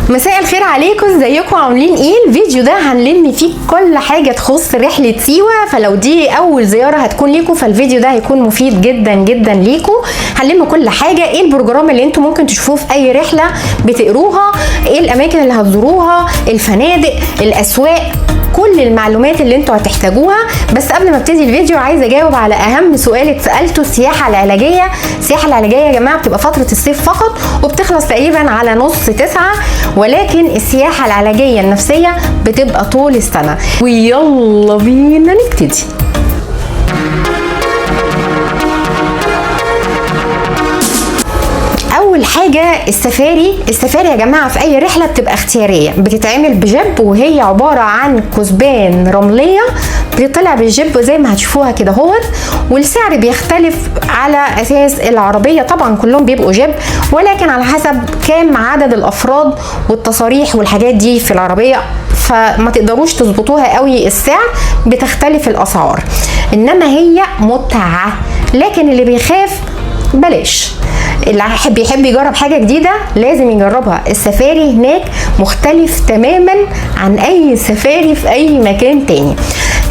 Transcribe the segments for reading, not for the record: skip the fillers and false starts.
مساء الخير عليكم، ازيكم عاملين ايه؟ الفيديو ده هنلم فيه كل حاجه تخص رحله سيوه، فلو دي اول زياره هتكون ليكم فالفيديو ده هيكون مفيد جدا جدا ليكم. هنلم كل حاجه، ايه البروجرام اللي انتم ممكن تشوفوه في اي رحله بتقروها، ايه الاماكن اللي هتزوروها، الفنادق، الاسواق، كل المعلومات اللي انتوا هتحتاجوها. بس قبل ما ابتدي الفيديو عايزه اجاوب على اهم سؤال اتسالته. السياحه العلاجيه، السياحه العلاجيه يا جماعه بتبقى فتره الصيف فقط وبتخلص تقريبا على نص 9، ولكن السياحه العلاجيه النفسيه بتبقى طول السنه. ويلا بينا نبتدي. اول حاجه السفاري يا جماعه في اي رحله بتبقى اختياريه، بتتعمل بجيب وهي عباره عن كثبان رمليه بيطلع بالجيب زي ما هتشوفوها كده اهوت، والسعر بيختلف على اساس العربيه. طبعا كلهم بيبقوا جيب، ولكن على حسب كام عدد الافراد والتصاريح والحاجات دي في العربيه، فما تقدروش تظبطوها قوي السعر، بتختلف الاسعار. انما هي متعه، لكن اللي بيخاف بلاش. اللي يحب يجرب حاجه جديده لازم يجربها. السفاري هناك مختلف تماما عن اي سفاري في اي مكان تاني.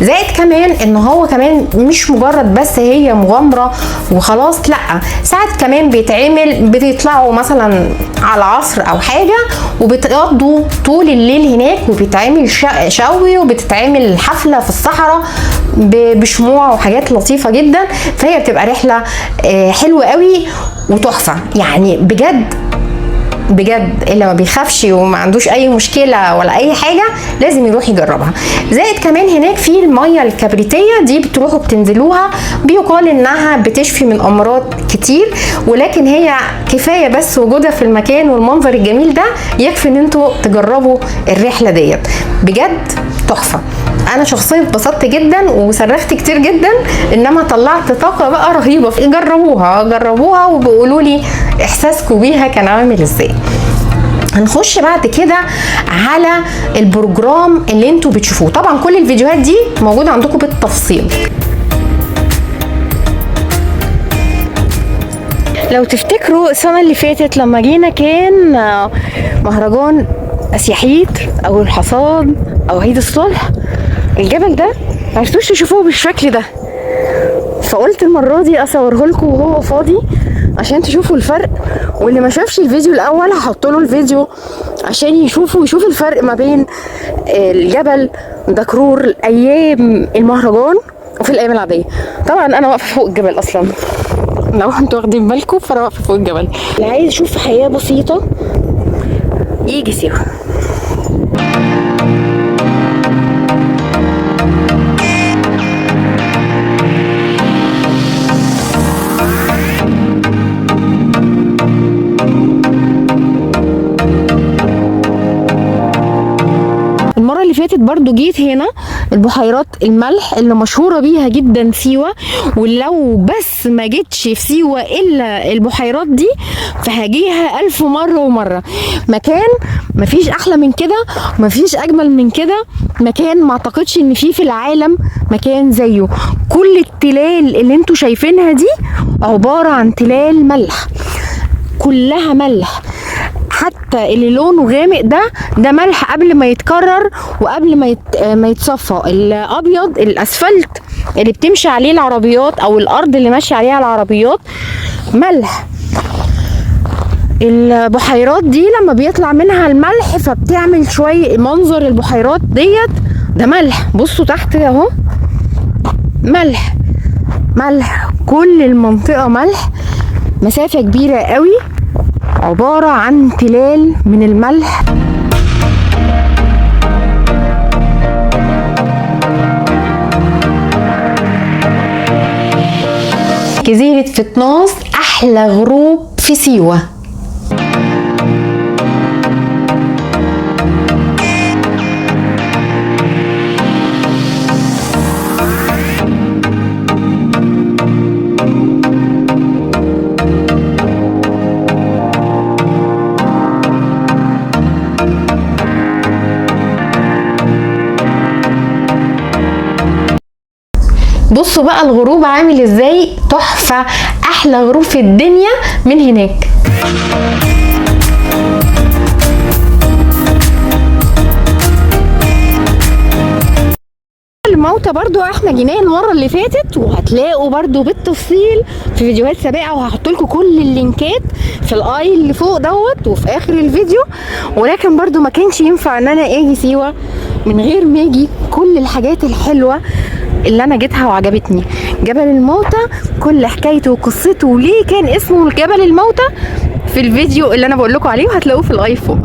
زائد كمان ان هو كمان مش مجرد بس هي مغامره وخلاص، لا، ساعات كمان بتطلعوا مثلا على العصر او حاجه وبتقضوا طول الليل هناك، وبيتعمل شوي وبتتعمل حفله في الصحراء بشموع وحاجات لطيفه جدا. فهي بتبقى رحله حلوه قوي وتحفه يعني بجد. اللي ما بيخافش وما عندوش اي مشكله ولا اي حاجه لازم يروح يجربها. زائد كمان هناك في الميه الكبريتيه دي بتروحوا بتنزلوها، بيقال انها بتشفي من امراض كتير، ولكن هي كفايه بس وجودها في المكان والمنظر الجميل ده يكفي ان انتوا تجربوا الرحله ديت. بجد تحفه. انا شخصيا اتبسطت جدا وصرخت كتير جدا، انما طلعت طاقه بقى رهيبه. جربوها وبيقولوا لي احساسكم بيها كان عامل ازاي. هنخش بعد كده على البروجرام اللي انتوا بتشوفوه. طبعا كل الفيديوهات دي موجوده عندكم بالتفصيل. لو تفتكروا السنه اللي فاتت لما جينا كان مهرجان اسياحيت او الحصاد او عيد الصلح، الجبل ده معرفتوش تشوفوه بالشكل ده، فقلت المره دي اصوره لكم وهو فاضي عشان تشوفوا الفرق. واللي ما شافش الفيديو الاول هحط له الفيديو عشان يشوف الفرق ما بين الجبل دكرور ايام المهرجان وفي الايام العاديه. طبعا انا واقفه فوق الجبل اصلا، لو انتوا واخدين بالكم فانا واقفه فوق الجبل. اللي عايز يشوف حياه بسيطه يجي سيوه. المرة اللي فاتت برضو جيت هنا البحيرات الملح اللي مشهورة بيها جدا سيوة، ولو بس ما جيتش في سيوة الا البحيرات دي فهجيها 1000 مرة ومرة. مكان مفيش احلى من كده ومفيش اجمل من كده، مكان ما اعتقدش ان فيه في العالم مكان زيه. كل التلال اللي انتوا شايفينها دي عبارة عن تلال ملح، كلها ملح. حتى اللي لونه غامق ده ملح قبل ما يتكرر وقبل ما يتصفى. الابيض الاسفلت اللي بتمشي عليه العربيات او الارض اللي ماشيه عليها العربيات ملح. البحيرات دي لما بيطلع منها الملح فبتعمل شويه منظر البحيرات ديت، ده ملح. بصوا تحت اهو ملح، كل المنطقه ملح، مسافه كبيره قوي عبارة عن تلال من الملح. جزيرة فتناس أحلى غروب في سيوة. بصوا بقى الغروب عامل ازاي، تحفة، احلى غروب في الدنيا من هناك. الموتى برضو احنا جيناه المره اللي فاتت، وهتلاقوا برضو بالتفصيل في فيديوهات سابقه، وهحط لكم كل اللينكات في الاي اللي فوق دوت وفي اخر الفيديو. ولكن برضو ما كانش ينفع ان انا اجي سيوه من غير ما اجي كل الحاجات الحلوه اللي انا جيتها وعجبتني. جبل الموتى كل حكايته وقصته وليه كان اسمه جبل الموتى في الفيديو اللي انا بقول لكم عليه، وهتلاقوه في الاي فوق.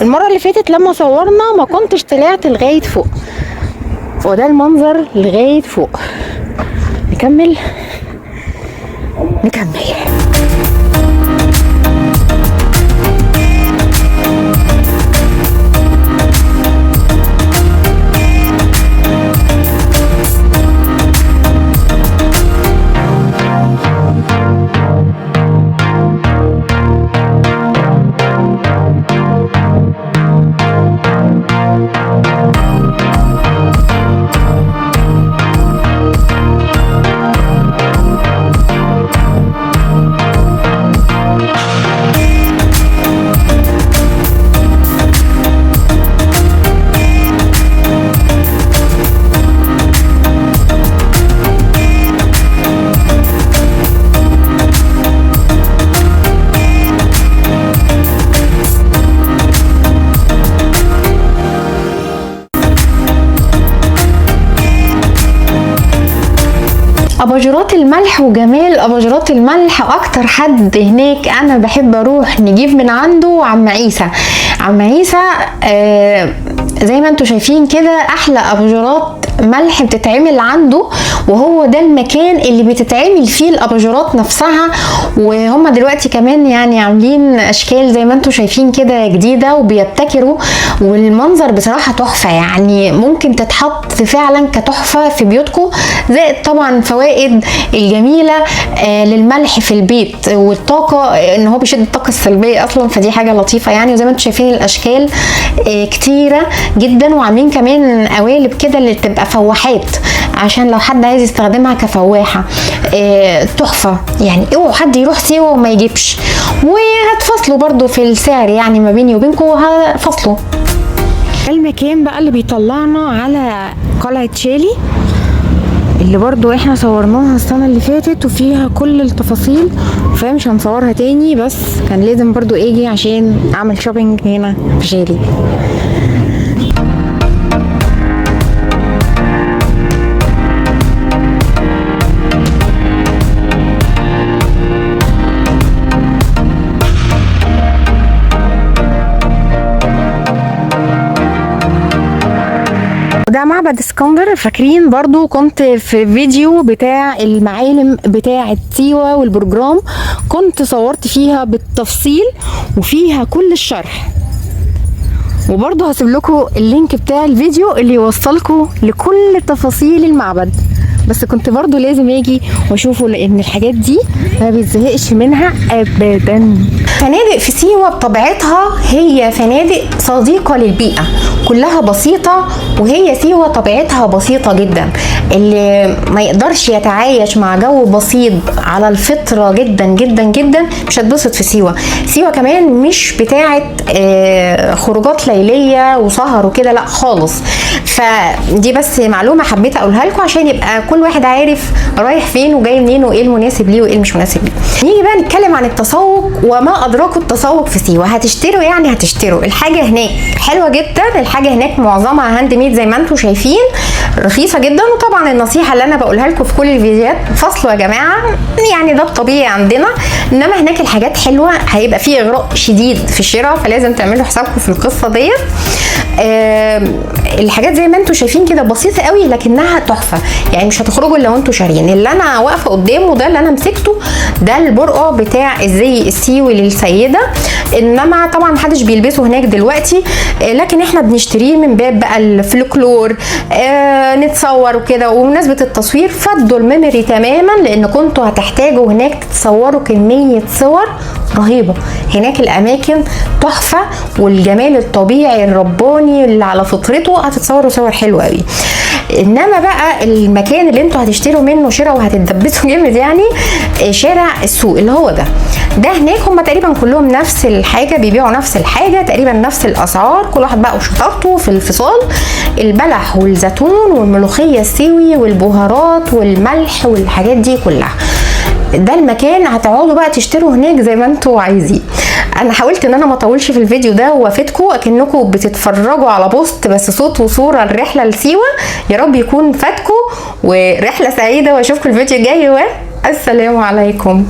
المره اللي فاتت لما صورنا ما كنتش طلعت لغايه فوق، وده المنظر لغايه فوق. نكمل. اباجورات الملح وجمال اباجورات الملح، اكتر حد هناك انا بحب اروح نجيب من عنده عم عيسى. عم عيسى زي ما انتم شايفين كده احلى اباجورات ملح بتتعمل عنده، وهو ده المكان اللي بتتعمل فيه الاباجورات نفسها. وهم دلوقتي كمان يعني عاملين اشكال زي ما انتم شايفين كده جديده وبيبتكروا، والمنظر بصراحه تحفه، يعني ممكن تتحط فعلا كتحفه في بيوتكم. زائد طبعا فوائد الجميله للملح في البيت، والطاقه ان هو بيشد الطاقه السلبيه اصلا، فدي حاجه لطيفه يعني. وزي ما انتم شايفين الاشكال كتيره جدا، وعاملين كمان قوالب كده اللي بتبقى فواحات عشان لو حد عايز يستخدمها كفواحه. تحفه يعني. اوعوا حد يروح سيوه وما يجيبش، وهتفصلوا برضو في السعر يعني ما بيني وبينكم، هفصلوا. المكان بقى اللي بيطلعنا على قلعه شالي اللي برضو احنا صورناها السنة اللي فاتت وفيها كل التفاصيل، فمش هنصورها تاني، بس كان لازم برضو اجي عشان اعمل شوبينج هنا في شالي. ده معبد اسكندر. فاكرين برضو كنت في فيديو بتاع المعالم بتاعة سيوة والبروجرام، كنت صورت فيها بالتفصيل وفيها كل الشرح، وبرضو هسيب لكم اللينك بتاع الفيديو اللي يوصلكم لكل تفاصيل المعبد. بس كنت برضو لازم اجي واشوفه، لان الحاجات دي ما بيتزهقش منها ابدا. فنادق في سيوة بطبيعتها هي فنادق صديقة للبيئة، كلها بسيطة، وهي سيوة طبيعتها بسيطة جدا. اللي ما يقدرش يتعايش مع جو بسيط على الفطرة جدا جدا جدا مش هتبسط في سيوة. سيوة كمان مش بتاعت خروجات ليلية وسهر وكده، لا خالص. فدي بس معلومة حبيت اقولها لكم عشان يبقى كل واحد عارف رايح فين وجاي منين وايه المناسب ليه وايه مش مناسب ليه. نيجي بقى نتكلم عن التسوق وما ادراكوا التسوق في سيوة. هتشتروا يعني هتشتروا الحاجة هناك حلوة جدا، الحاجة هناك معظمها هاند ميد زي ما انتم شايفين، رخيصة جدا. وطبعا النصيحة اللي انا بقولها لكم في كل الفيديوهات، فصلوا يا جماعة، يعني ده الطبيعي عندنا، انما هناك الحاجات حلوة، هيبقى فيه اغراء شديد في الشراء، فلازم تعملوا حسابكم في القصة ديت. الحاجات زي ما انتم شايفين كده بسيطة قوي لكنها تحفة، يعني مش هتخرجوا الا وانتم شاريين. اللي انا واقفة قدامه ده اللي انا مسكته، ده البرقع بتاع الزي السيوي للسيدة، انما طبعا محدش بيلبسه هناك دلوقتي، لكن احنا بنشتريه من باب بقى الفلكلور، نتصور وكده. وبمناسبة التصوير، فضوا الميموري تماما، لان كنتوا هتحتاجوا هناك تتصوروا كمية صور رهيبة. هناك الاماكن تحفة، والجمال الطبيعي الرباني اللي على فطرته هتتصوروا صور حلوة قوي. انما بقى المكان اللي انتوا هتشتروا منه شراء وهتتدبسوا جامد يعني شارع السوق اللي هو ده هناك. هم تقريبا كلهم نفس الحاجه، بيبيعوا نفس الحاجه تقريبا، نفس الاسعار، كل واحد بقى وشطارته في الفصال. البلح والزيتون والملوخيه السيوي والبهارات والملح والحاجات دي كلها. ده المكان هتقعدوا بقى تشتروا هناك زي ما انتوا عايزين. انا حاولت ان انا ما اطولش في الفيديو ده وافيدكم اكنكم بتتفرجوا على بوست بس صوت وصوره الرحله لسيوه. يا رب يكون فاتكم ورحله سعيده، واشوفكم الفيديو الجاي والسلام عليكم.